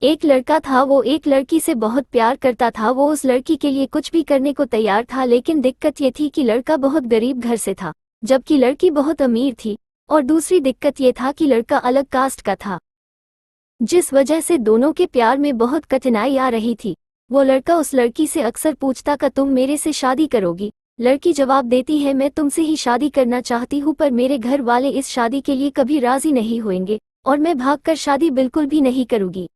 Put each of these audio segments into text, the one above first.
एक लड़का था, वो एक लड़की से बहुत प्यार करता था। वो उस लड़की के लिए कुछ भी करने को तैयार था, लेकिन दिक्कत ये थी कि लड़का बहुत गरीब घर से था, जबकि लड़की बहुत अमीर थी। और दूसरी दिक्कत ये था कि लड़का अलग कास्ट का था, जिस वजह से दोनों के प्यार में बहुत कठिनाई आ रही थी। वो लड़का उस लड़की से अक्सर पूछता कि तुम मेरे से शादी करोगी। लड़की जवाब देती है, मैं तुमसे ही शादी करना चाहती हूँ, पर मेरे घर वाले इस शादी के लिए कभी राजी नहीं होंगे और मैं भागकर शादी बिल्कुल भी नहीं करूँगी।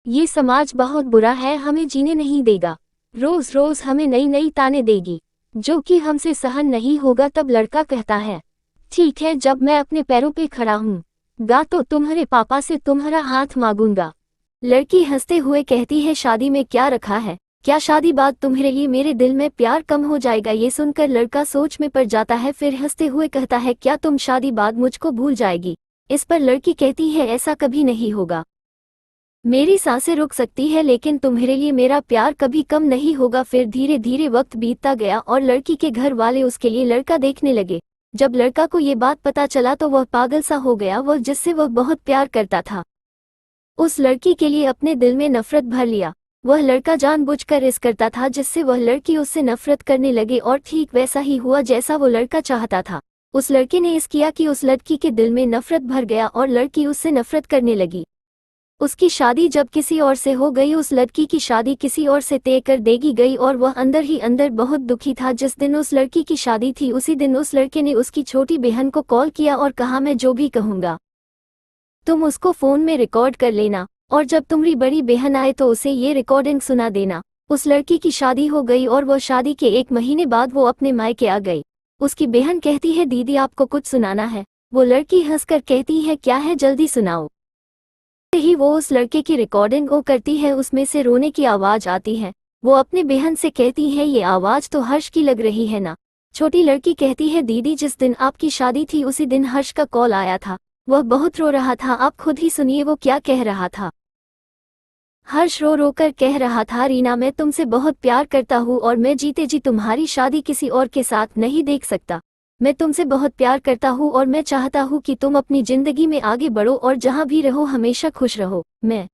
ये समाज बहुत बुरा है, हमें जीने नहीं देगा, रोज रोज हमें नई नई ताने देगी, जो कि हमसे सहन नहीं होगा। तब लड़का कहता है, ठीक है, जब मैं अपने पैरों पे खड़ा हूँ गा तो तुम्हारे पापा से तुम्हारा हाथ मांगूंगा। लड़की हंसते हुए कहती है, शादी में क्या रखा है, क्या शादी बाद तुम्हारे लिए मेरे दिल में प्यार कम हो जाएगा। ये सुनकर लड़का सोच में पड़ जाता है, फिर हंसते हुए कहता है, क्या तुम शादी बाद मुझको भूल जाएगी। इस पर लड़की कहती है, ऐसा कभी नहीं होगा, मेरी सांसें रुक सकती है, लेकिन तुम्हारे लिए मेरा प्यार कभी कम नहीं होगा। फिर धीरे धीरे वक्त बीतता गया और लड़की के घर वाले उसके लिए लड़का देखने लगे। जब लड़का को ये बात पता चला तो वह पागल सा हो गया। वह जिससे वह बहुत प्यार करता था, उस लड़की के लिए अपने दिल में नफरत भर लिया। वह लड़का जानबूझकर इस करता था जिससे वह लड़की उससे नफरत करने लगे, और ठीक वैसा ही हुआ जैसा वो लड़का चाहता था। उस लड़के ने इस किया कि उस लड़की के दिल में नफरत भर गया और लड़की उससे नफरत करने लगी। उसकी शादी जब किसी और से हो गई, उस लड़की की शादी किसी और से तय कर देगी गई, और वह अंदर ही अंदर बहुत दुखी था। जिस दिन उस लड़की की शादी थी, उसी दिन उस लड़के ने उसकी छोटी बहन को कॉल किया और कहा, मैं जो भी कहूँगा तुम उसको फ़ोन में रिकॉर्ड कर लेना, और जब तुम्हारी बड़ी बहन आए तो उसे ये रिकॉर्डिंग सुना देना। उस लड़की की शादी हो गई और वह शादी के 1 महीने बाद वो अपने मायके आ गई। उसकी बहन कहती है, दीदी आपको कुछ सुनाना है। वो लड़की हंसकर कहती है, क्या है, जल्दी सुनाओ। ही वो उस लड़के की रिकॉर्डिंग को करती है, उसमें से रोने की आवाज़ आती है। वो अपनी बहन से कहती है, ये आवाज़ तो हर्ष की लग रही है ना। छोटी लड़की कहती है, दीदी जिस दिन आपकी शादी थी उसी दिन हर्ष का कॉल आया था, वह बहुत रो रहा था, आप खुद ही सुनिए वो क्या कह रहा था। हर्ष रो रो कर कह रहा था, रीना मैं तुमसे बहुत प्यार करता हूँ और मैं जीते जी तुम्हारी शादी किसी और के साथ नहीं देख सकता। मैं तुमसे बहुत प्यार करता हूँ और मैं चाहता हूँ कि तुम अपनी जिंदगी में आगे बढ़ो और जहाँ भी रहो हमेशा खुश रहो। मैं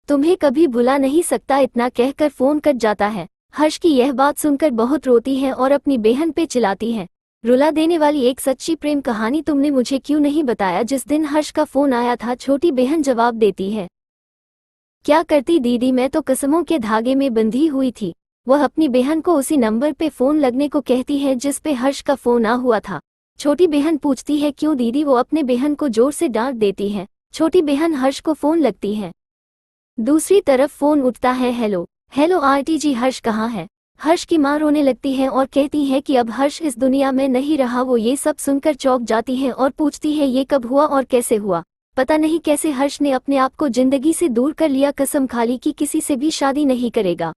तुम्हें कभी भुला नहीं सकता। इतना कहकर फोन कट जाता है। हर्ष की यह बात सुनकर बहुत रोती है और अपनी बहन पे चिल्लाती है, रुला देने वाली एक सच्ची प्रेम कहानी तुमने मुझे क्यों नहीं बताया जिस दिन हर्ष का फोन आया था। छोटी बहन जवाब देती है, क्या करती दीदी, मैं तो कसमों के धागे में बंधी हुई थी। वह अपनी बहन को उसी नंबर पे फोन लगने को कहती है जिस पे हर्ष का फोन आ हुआ था। छोटी बहन पूछती है, क्यों दीदी। वो अपने बहन को जोर से डांट देती है। छोटी बहन हर्ष को फोन लगती है। दूसरी तरफ फोन उठता है, हेलो हेलो आंटी जी, हर्ष कहाँ है। हर्ष की माँ रोने लगती है और कहती है कि अब हर्ष इस दुनिया में नहीं रहा। वो ये सब सुनकर चौंक जाती है और पूछती है, ये कब हुआ और कैसे हुआ। पता नहीं कैसे हर्ष ने अपने आप को जिंदगी से दूर कर लिया, कसम खा ली कि किसी से भी शादी नहीं करेगा।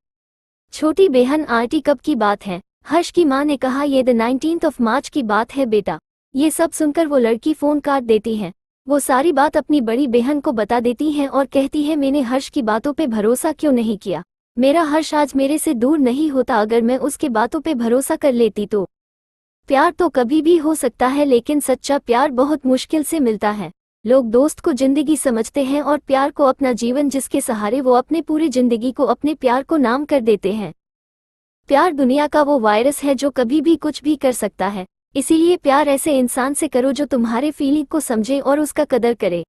छोटी बहन, आंटी कब की बात है। हर्ष की माँ ने कहा, ये 19 मार्च की बात है बेटा। ये सब सुनकर वो लड़की फोन काट देती है। वो सारी बात अपनी बड़ी बहन को बता देती है और कहती है, मैंने हर्ष की बातों पे भरोसा क्यों नहीं किया। मेरा हर्ष आज मेरे से दूर नहीं होता। अगर मैं उसके बातों पे भरोसा कर लेती तो प्यार तो कभी भी हो सकता है, लेकिन सच्चा प्यार बहुत मुश्किल से मिलता है। लोग दोस्त को जिंदगी समझते हैं और प्यार को अपना जीवन, जिसके सहारे वो अपने पूरी जिंदगी को अपने प्यार को नाम कर देते हैं। प्यार दुनिया का वो वायरस है जो कभी भी कुछ भी कर सकता है। इसीलिए प्यार ऐसे इंसान से करो जो तुम्हारे फीलिंग को समझे और उसका कदर करे।